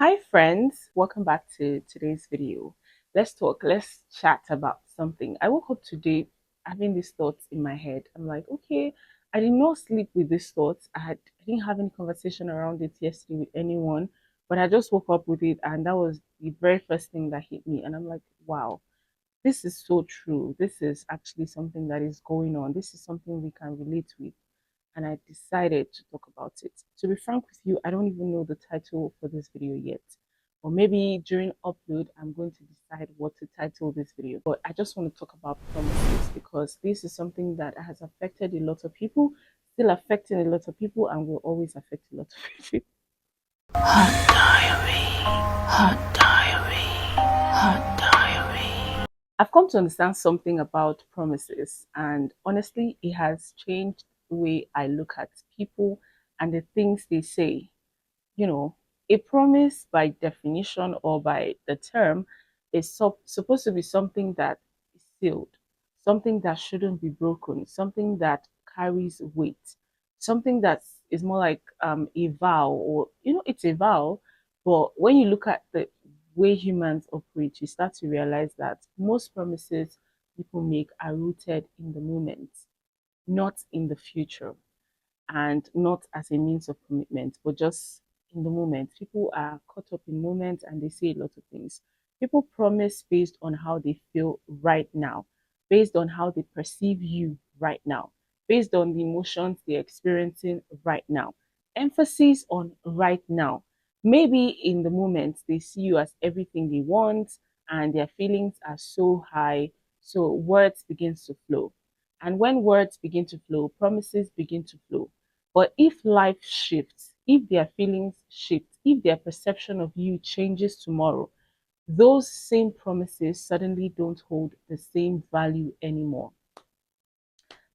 Hi friends, welcome back to today's video. Let's chat about something. I woke up today having these thoughts in my head. I'm like, okay, I did not sleep with these thoughts. I didn't have any conversation around it yesterday with anyone, but I just woke up with it and that was the very first thing that hit me. And I'm like, wow, this is so true. This is actually something that is going on. This is something we can relate with, and I decided to talk about it. To be frank with you, I don't even know the title for this video yet. Or maybe during upload, I'm going to decide what to title this video. But I just want to talk about promises because this is something that has affected a lot of people, still affecting a lot of people, and will always affect a lot of people. Hot diary, hot diary, hot diary. I've come to understand something about promises, and honestly, it has changed the way I look at people and the things they say. You know, a promise by definition or by the term is supposed to be something that is sealed, something that shouldn't be broken, something that carries weight, something that is more like a vow, or it's a vow. But when you look at the way humans operate, you start to realize that most promises people make are rooted in the moment, not in the future, and not as a means of commitment, but just in the moment. People are caught up in moments and they say a lot of things. People promise based on how they feel right now, based on how they perceive you right now, based on the emotions they're experiencing right now. Emphasis on right now. Maybe in the moment they see you as everything they want and their feelings are so high, so words begins to flow. And when words begin to flow, promises begin to flow. But if life shifts, if their feelings shift, if their perception of you changes tomorrow, those same promises suddenly don't hold the same value anymore.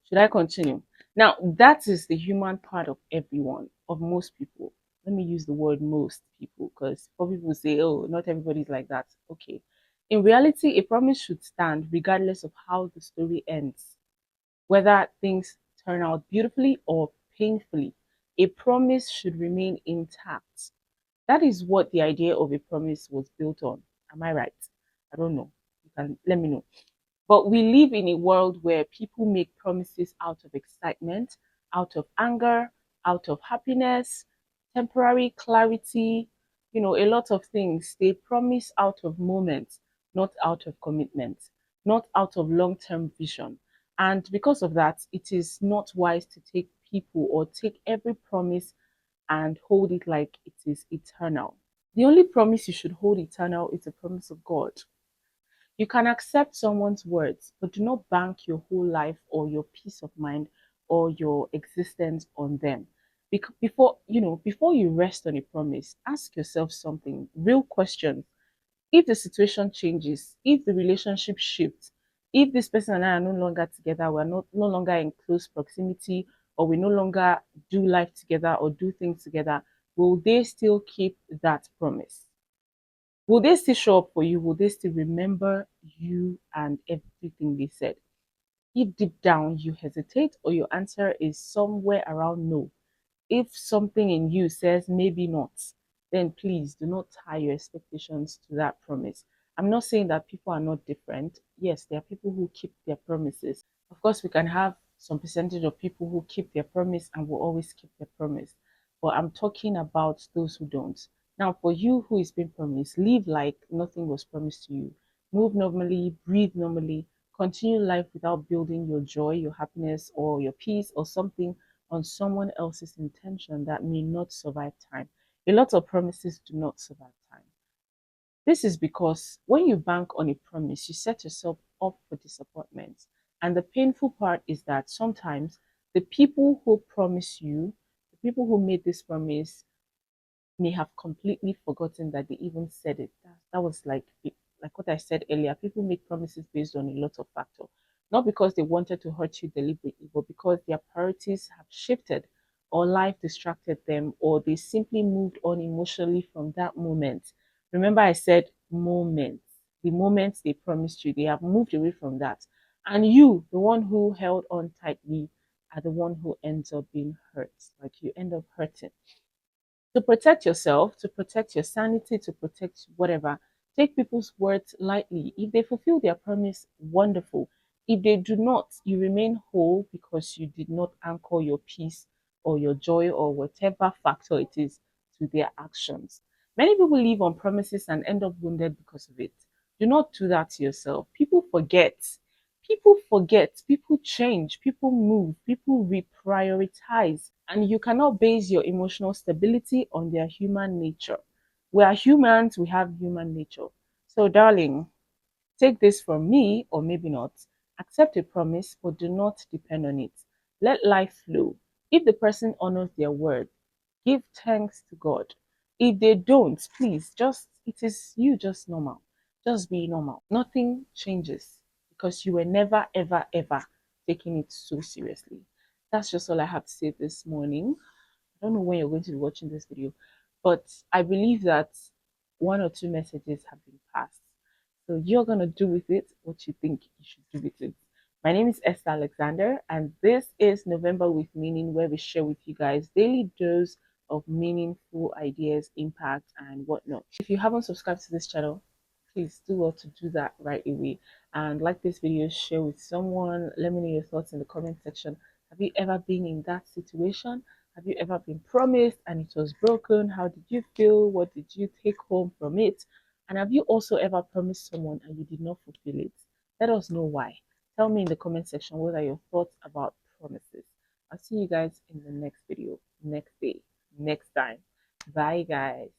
Should I continue? Now, that is the human part of everyone, of most people. Let me use the word most people because some people say, oh, not everybody's like that. Okay. In reality, a promise should stand regardless of how the story ends, whether things turn out beautifully or painfully. A promise should remain intact. That is what the idea of a promise was built on. Am I right? I don't know. You can let me know. But we live in a world where people make promises out of excitement, out of anger, out of happiness, temporary clarity, a lot of things. They promise out of moments, not out of commitment, not out of long term vision. And because of that, it is not wise to take people or take every promise and hold it like it is eternal. The only promise you should hold eternal is the promise of God. You can accept someone's words, but do not bank your whole life or your peace of mind or your existence on them. Before you rest on a promise, ask yourself something, real questions. If the situation changes, if the relationship shifts, if this person and I are no longer together, we're no longer in close proximity, or we no longer do life together or do things together, will they still keep that promise? Will they still show up for you? Will they still remember you and everything they said? If deep down you hesitate or your answer is somewhere around no, if something in you says maybe not, then please do not tie your expectations to that promise. I'm not saying that people are not different. Yes, there are people who keep their promises. Of course, we can have some percentage of people who keep their promise and will always keep their promise. But I'm talking about those who don't. Now, for you who is being promised, live like nothing was promised to you. Move normally, breathe normally, continue life without building your joy, your happiness, or your peace or something on someone else's intention that may not survive time. A lot of promises do not survive time. This is because when you bank on a promise, you set yourself up for disappointment. And the painful part is that sometimes the people who promise you, the people who made this promise, may have completely forgotten that they even said it. That was like what I said earlier. People make promises based on a lot of factors, not because they wanted to hurt you deliberately, but because their priorities have shifted, or life distracted them, or they simply moved on emotionally from that moment. Remember, I said moments. The moments they promised you, they have moved away from that, and you, the one who held on tightly, are the one who ends up being hurt. Like you end up hurting. to protect yourself, to protect your sanity, to protect whatever. Take people's words lightly. If they fulfill their promise, wonderful. If they do not, you remain whole because you did not anchor your peace or your joy or whatever factor it is to their actions. Many people live on promises and end up wounded because of it. Do not do that to yourself. People forget. People forget. People change. People move. People reprioritize. And you cannot base your emotional stability on their human nature. We are humans, we have human nature. So, darling, take this from me, or maybe not. Accept a promise, but do not depend on it. Let life flow. If the person honors their word, give thanks to God. If they don't, please just, it is you just normal. Just be normal. Nothing changes because you were never, ever, ever taking it so seriously. That's just all I have to say this morning. I don't know when you're going to be watching this video, but I believe that one or two messages have been passed. So you're going to do with it what you think you should do with it. My name is Esther Alexander, and this is November with Meaning, where we share with you guys daily dose of meaningful ideas, impact, and whatnot. If you haven't subscribed to this channel, please do well to do that right away. And like this video, share with someone. Let me know your thoughts in the comment section. Have you ever been in that situation? Have you ever been promised and it was broken? How did you feel? What did you take home from it? And have you also ever promised someone and you did not fulfill it? Let us know why. Tell me in the comment section what are your thoughts about promises. I'll see you guys in the next video, next day, next time. Bye, guys.